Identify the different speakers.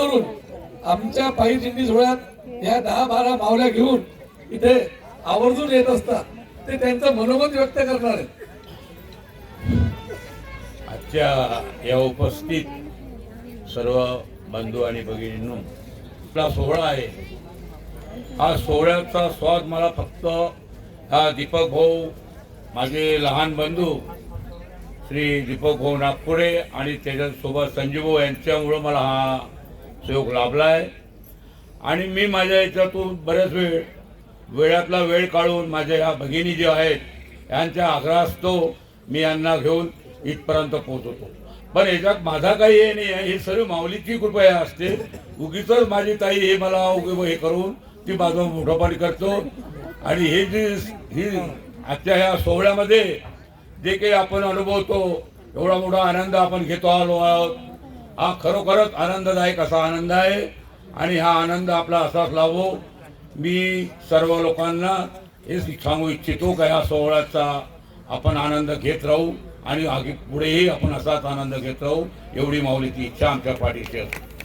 Speaker 1: करून आमच्या पायी दिंडी सोहळ्यात या 10-12 मावल्या घेऊन इथे आवर्जून येत असतात. ते त्यांचं मनोगत व्यक्त करणार आहेत.
Speaker 2: आजच्या या उपस्थित सर्व बंधू आणि भगिनींनो, आपला सोहळा आहे. हा सोहळ्याचा स्वाद मला फक्त हा दीपक भाऊ, माझे लहान बंधू श्री दीपक भाऊ नागपुरे आणि त्याच्यासोबत संजीव भाऊ यांच्यामुळं मला हा सहयोग लाभला आहे. आणि मी माझ्या याच्यातून बऱ्याच वेळातला वेळ काढून माझ्या ह्या भगिनी ज्या आहेत यांच्या आग्रहास्तव मी यांना घेऊन इथपर्यंत पोहोचवतो. पण याच्यात माझा काही हे नाही आहे, हे सर्व माऊलीची कृपा असते. उगीच माझी ताई हे मला हे करून ती माझं मोठंपण करतो. आणि हे जी ही आजच्या ह्या सोहळ्यामध्ये जे काही आपण अनुभवतो, एवढा मोठा आनंद आपण घेतो आलो आहोत. हा खरोखरच आनंददायक असा आनंद आहे. आणि हा आनंद आपला असाच लाभो. मी सर्व लोकांना हे सांगू इच्छितो की या सोहळ्याचा आपण आनंद घेत राहू आणि पुढेही आपण असाच आनंद घेत राहू. एवढी माऊलीची इच्छा आमच्या पाठीशी असते.